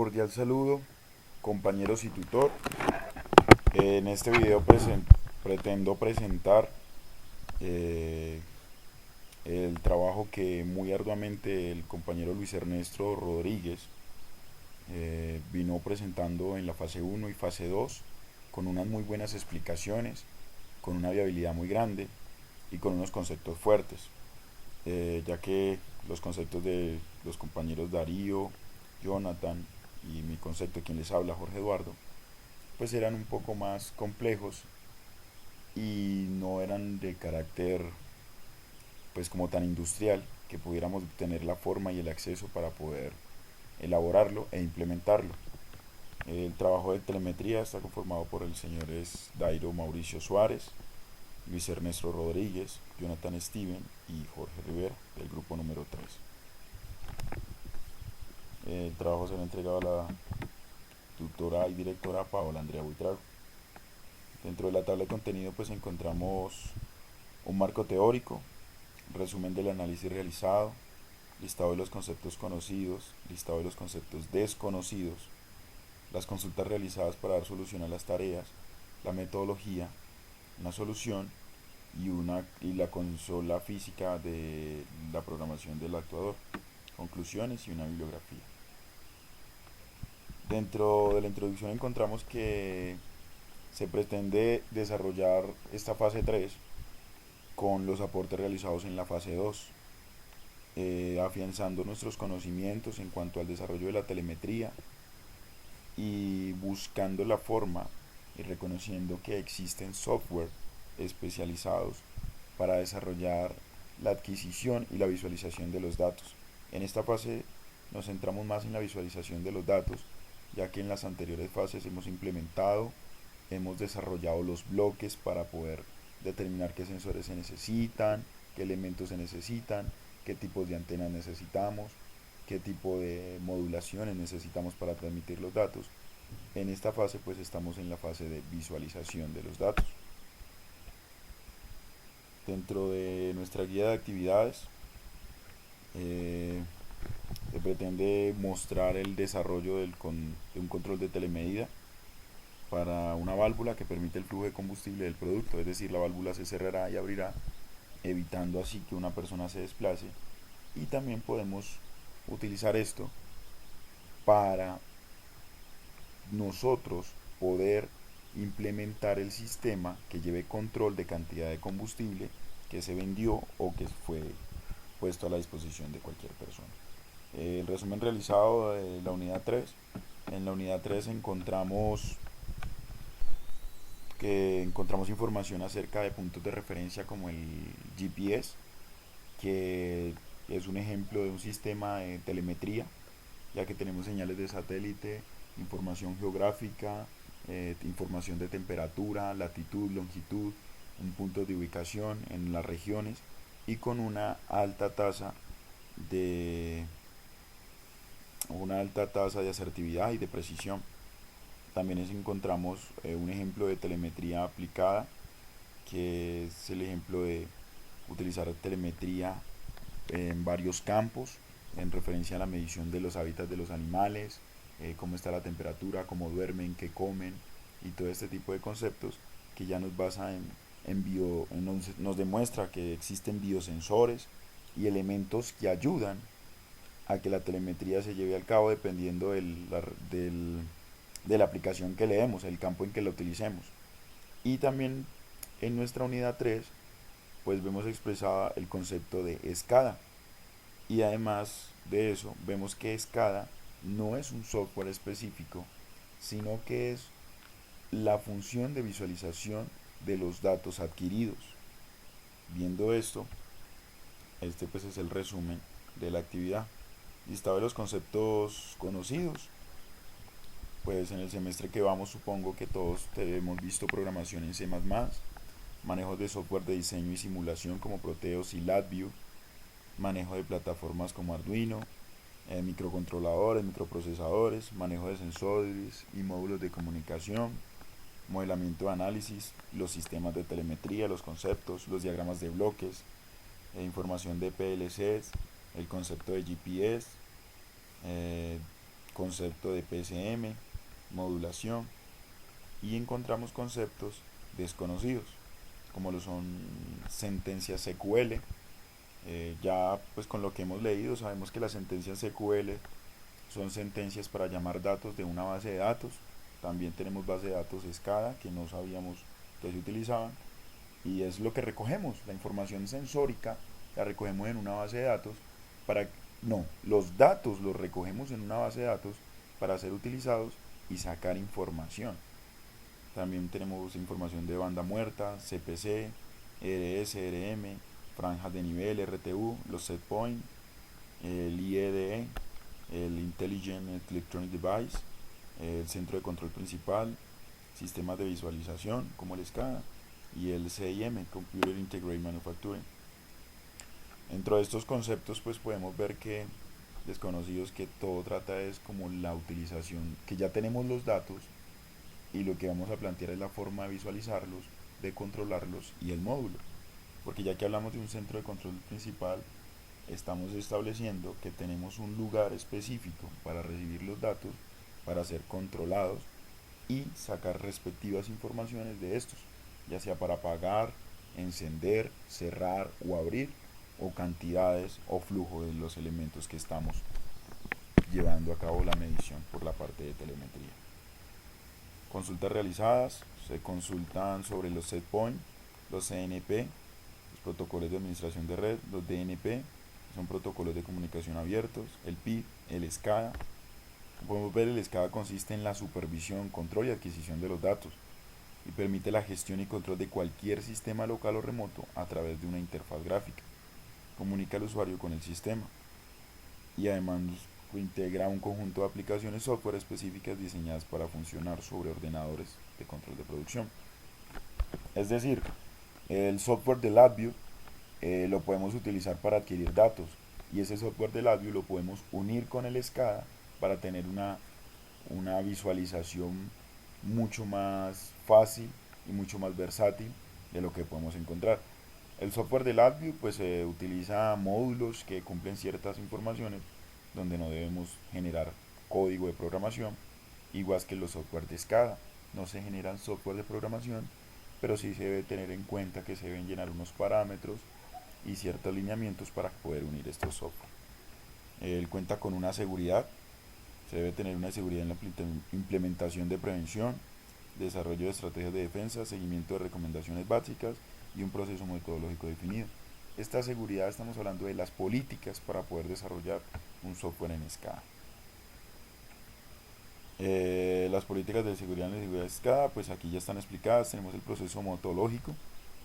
cordial saludo, compañeros y tutor. En este video pretendo presentar eh, el trabajo que muy arduamente el compañero Luis Ernesto Rodríguez vino presentando en la fase uno y fase 2 con unas muy buenas explicaciones, con una viabilidad muy grande y con unos conceptos fuertes, ya que los conceptos de los compañeros Darío, Jonathan y mi concepto, quien les habla, Jorge Eduardo, pues eran un poco más complejos y no eran de carácter pues como tan industrial que pudiéramos tener la forma y el acceso para poder elaborarlo e implementarlo. El trabajo de telemetría está conformado por el señores Dairo Mauricio Suárez, Luis Ernesto Rodríguez, Jonathan Steven y Jorge Rivera del grupo número 3. El trabajo será entregado a la tutora y directora Paola Andrea Buitrago. Dentro de la tabla de contenido pues encontramos un marco teórico, resumen del análisis realizado, listado de los conceptos conocidos, listado de los conceptos desconocidos, las consultas realizadas para dar solución a las tareas, la metodología, una solución y la consola física de la programación del actuador, conclusiones y una bibliografía. Dentro de la introducción encontramos que se pretende desarrollar esta fase 3 con los aportes realizados en la fase 2, afianzando nuestros conocimientos en cuanto al desarrollo de la telemetría y buscando la forma y reconociendo que existen software especializados para desarrollar la adquisición y la visualización de los datos. En esta fase nos centramos más en la visualización de los datos, ya que en las anteriores fases hemos implementado, hemos desarrollado los bloques para poder determinar qué sensores se necesitan, qué elementos se necesitan, qué tipos de antenas necesitamos, qué tipo de modulaciones necesitamos para transmitir los datos. En esta fase pues estamos en la fase de visualización de los datos. Dentro de nuestra guía de actividades se pretende mostrar el desarrollo de un control de telemedida para una válvula que permite el flujo de combustible del producto, es decir, la válvula se cerrará y abrirá, evitando así que una persona se desplace. Y también podemos utilizar esto para nosotros poder implementar el sistema que lleve control de cantidad de combustible que se vendió o que fue puesto a la disposición de cualquier persona. El resumen realizado de la unidad 3. En la unidad 3 encontramos información acerca de puntos de referencia como el GPS, que es un ejemplo de un sistema de telemetría, ya que tenemos señales de satélite, información geográfica, información de temperatura, latitud, longitud, un punto de ubicación en las regiones y con de una alta tasa de asertividad y de precisión. También encontramos un ejemplo de telemetría aplicada, que es el ejemplo de utilizar telemetría en varios campos en referencia a la medición de los hábitats de los animales, cómo está la temperatura, cómo duermen, qué comen y todo este tipo de conceptos que ya nos basa nos demuestra que existen biosensores y elementos que ayudan a que la telemetría se lleve a cabo dependiendo de la aplicación que le demos, el campo en que la utilicemos. Y también en nuestra unidad 3 pues vemos expresada el concepto de escada. Y además de eso, vemos que escada no es un software específico, sino que es la función de visualización de los datos adquiridos. Viendo esto, este pues es el resumen de la actividad. Listado de los conceptos conocidos. Pues en el semestre que vamos supongo que todos hemos visto programación en C++, manejos de software de diseño y simulación como Proteus y LabVIEW, manejo de plataformas como Arduino, microcontroladores, microprocesadores, manejo de sensores y módulos de comunicación, modelamiento de análisis, los sistemas de telemetría, los conceptos, los diagramas de bloques, información de PLCs, el concepto de GPS, concepto de PSM, modulación, y encontramos conceptos desconocidos, como lo son sentencias SQL. Ya pues con lo que hemos leído sabemos que las sentencias SQL son sentencias para llamar datos de una base de datos. También tenemos base de datos SCADA que no sabíamos que se utilizaban, y es lo que recogemos, la información sensórica la recogemos en una base de datos para, no, los datos los recogemos en una base de datos para ser utilizados y sacar información. También tenemos información de banda muerta, CPC, RS, RM, franjas de nivel, RTU, los set point, el IEDE, el Intelligent Electronic Device, el centro de control principal, sistemas de visualización como el SCADA y el CIM, Computer Integrated Manufacturing. Dentro de estos conceptos pues podemos ver que desconocidos, que todo trata es como la utilización, que ya tenemos los datos y lo que vamos a plantear es la forma de visualizarlos, de controlarlos y el módulo. Porque ya que hablamos de un centro de control principal, estamos estableciendo que tenemos un lugar específico para recibir los datos, para ser controlados y sacar respectivas informaciones de estos, ya sea para apagar, encender, cerrar o abrir, o cantidades o flujo de los elementos que estamos llevando a cabo la medición por la parte de telemetría. Consultas realizadas: se consultan sobre los set point, los CNP, los protocolos de administración de red, los DNP, son protocolos de comunicación abiertos, el PID, el SCADA. Como podemos ver, el SCADA consiste en la supervisión, control y adquisición de los datos y permite la gestión y control de cualquier sistema local o remoto a través de una interfaz gráfica. Comunica al usuario con el sistema y además integra un conjunto de aplicaciones software específicas diseñadas para funcionar sobre ordenadores de control de producción. Es decir, el software de LabVIEW lo podemos utilizar para adquirir datos, y ese software de LabVIEW lo podemos unir con el SCADA para tener una visualización mucho más fácil y mucho más versátil de lo que podemos encontrar. El software de LabVIEW pues utiliza módulos que cumplen ciertas informaciones donde no debemos generar código de programación, igual que los software de SCADA. No se generan software de programación, pero sí se debe tener en cuenta que se deben llenar unos parámetros y ciertos lineamientos para poder unir estos software. Él cuenta con una seguridad, se debe tener una seguridad en la implementación de prevención, desarrollo de estrategias de defensa, seguimiento de recomendaciones básicas y un proceso metodológico definido. Esta seguridad, estamos hablando de las políticas para poder desarrollar un software en SCADA. Las políticas de seguridad en la seguridad de SCADA, pues aquí ya están explicadas. Tenemos el proceso metodológico,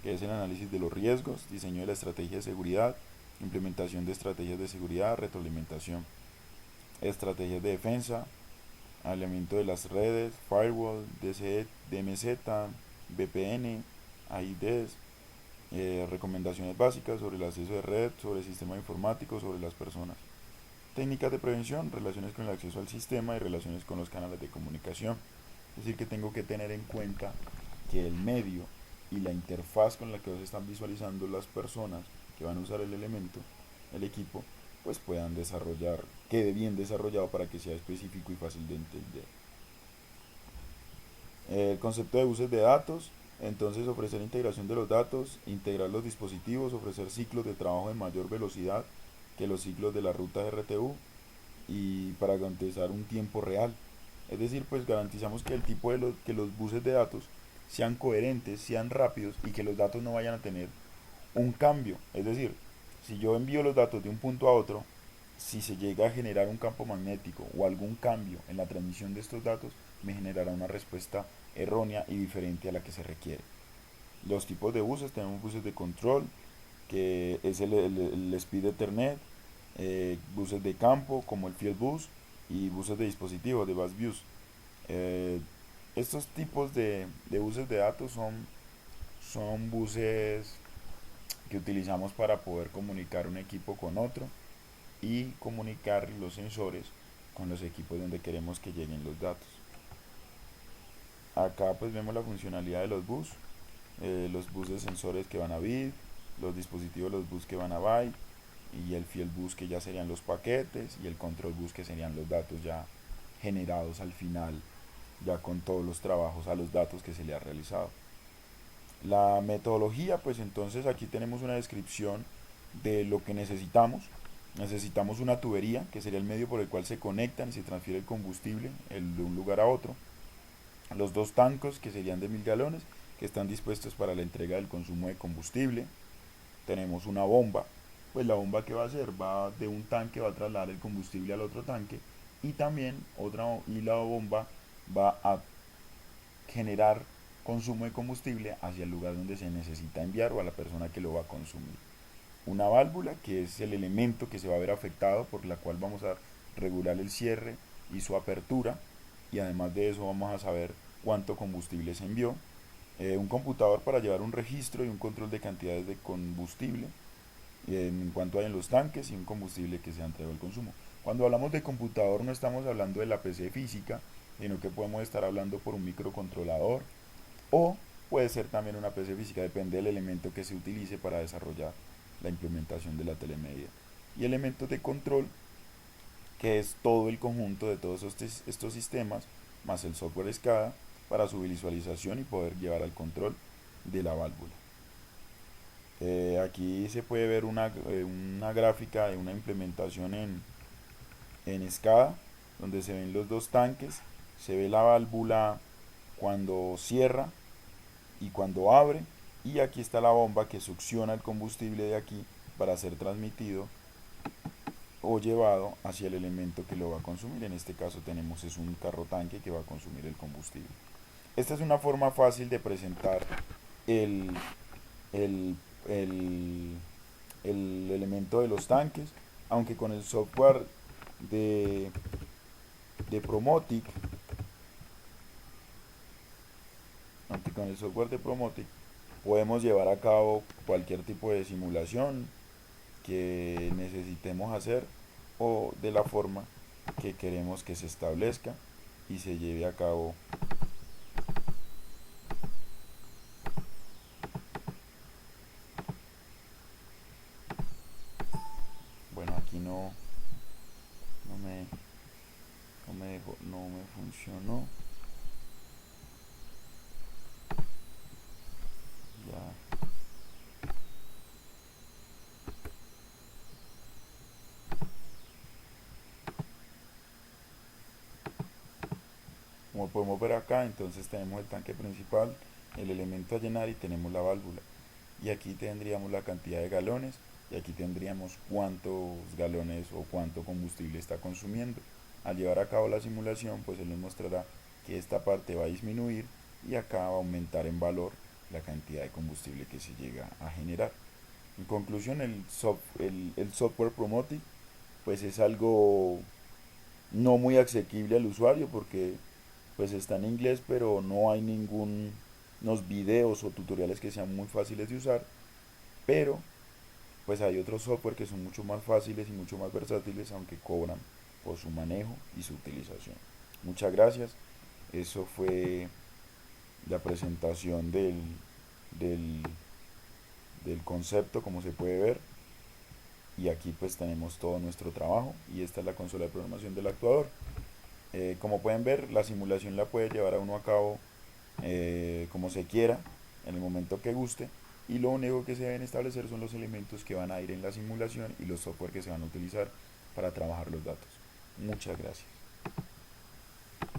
que es el análisis de los riesgos, diseño de la estrategia de seguridad, implementación de estrategias de seguridad, retroalimentación, estrategias de defensa, aislamiento de las redes, firewall, DCE, DMZ, VPN, AIDs, recomendaciones básicas sobre el acceso de red, sobre el sistema informático, sobre las personas. Técnicas de prevención, relaciones con el acceso al sistema y relaciones con los canales de comunicación. Es decir, que tengo que tener en cuenta que el medio y la interfaz con la que se están visualizando las personas que van a usar el elemento, el equipo, pues puedan desarrollar, quede bien desarrollado para que sea específico y fácil de entender. El concepto de buses de datos: entonces ofrecer integración de los datos, integrar los dispositivos, ofrecer ciclos de trabajo de mayor velocidad que los ciclos de la ruta RTU y para garantizar un tiempo real. Es decir, pues garantizamos que el tipo de que los buses de datos sean coherentes, sean rápidos y que los datos no vayan a tener un cambio. Es decir, si yo envío los datos de un punto a otro, si se llega a generar un campo magnético o algún cambio en la transmisión de estos datos, me generará una respuesta errónea y diferente a la que se requiere. Los tipos de buses: tenemos buses de control, que es el Speed Ethernet, buses de campo como el Field Bus, y buses de dispositivos, de Bus Bus. Eh, Estos tipos de buses de datos son buses que utilizamos para poder comunicar un equipo con otro y comunicar los sensores con los equipos donde queremos que lleguen los datos. Acá pues vemos la funcionalidad de los bus de sensores que van a bit, los dispositivos, los bus que van a byte, y el field bus que ya serían los paquetes, y el control bus que serían los datos ya generados al final, ya con todos los trabajos a los datos que se le ha realizado. La metodología, pues entonces aquí tenemos una descripción de lo que necesitamos. Necesitamos una tubería, que sería el medio por el cual se conectan y se transfiere el combustible de un lugar a otro. Los dos tanques, que serían de 1000 galones, que están dispuestos para la entrega del consumo de combustible. Tenemos una bomba, pues la bomba que va a hacer va de un tanque, va a trasladar el combustible al otro tanque, y también la bomba va a generar consumo de combustible hacia el lugar donde se necesita enviar o a la persona que lo va a consumir. Una válvula, que es el elemento que se va a ver afectado, por la cual vamos a regular el cierre y su apertura, y además de eso vamos a saber cuánto combustible se envió. Un computador para llevar un registro y un control de cantidades de combustible en cuanto hay en los tanques y un combustible que se ha entregado al consumo. Cuando hablamos de computador no estamos hablando de la PC física, sino que podemos estar hablando por un microcontrolador o puede ser también una PC física, depende del elemento que se utilice para desarrollar la implementación de la telemedia. Y elementos de control, que es todo el conjunto de todos estos sistemas, más el software SCADA, para su visualización y poder llevar al control de la válvula. Aquí se puede ver una gráfica de una implementación en SCADA, donde se ven los dos tanques, se ve la válvula cuando cierra y cuando abre, y aquí está la bomba que succiona el combustible de aquí para ser transmitido o llevado hacia el elemento que lo va a consumir. En este caso tenemos es un carro tanque que va a consumir el combustible. Esta es una forma fácil de presentar el, el, el, el elemento de los tanques, aunque con el software de, de Promotic, aunque con el software de Promotic podemos llevar a cabo cualquier tipo de simulación que necesitemos hacer o de la forma que queremos que se establezca y se lleve a cabo. Bueno, aquí no me, no me funcionó. Ya. Como podemos ver acá, entonces tenemos el tanque principal, el elemento a llenar y tenemos la válvula. Y aquí tendríamos la cantidad de galones y aquí tendríamos cuántos galones o cuánto combustible está consumiendo. Al llevar a cabo la simulación, pues él nos mostrará que esta parte va a disminuir y acá va a aumentar en valor la cantidad de combustible que se llega a generar. En conclusión, el software Promotic pues es algo no muy asequible al usuario porque pues está en inglés, pero no hay unos videos o tutoriales que sean muy fáciles de usar, pero pues hay otros software que son mucho más fáciles y mucho más versátiles, aunque cobran por su manejo y su utilización. Muchas gracias. Eso fue la presentación del, del concepto, como se puede ver. Y aquí pues tenemos todo nuestro trabajo y esta es la consola de programación del actuador. Como pueden ver, la simulación la puede llevar a uno a cabo como se quiera, en el momento que guste, y lo único que se deben establecer son los elementos que van a ir en la simulación y los software que se van a utilizar para trabajar los datos. Muchas gracias.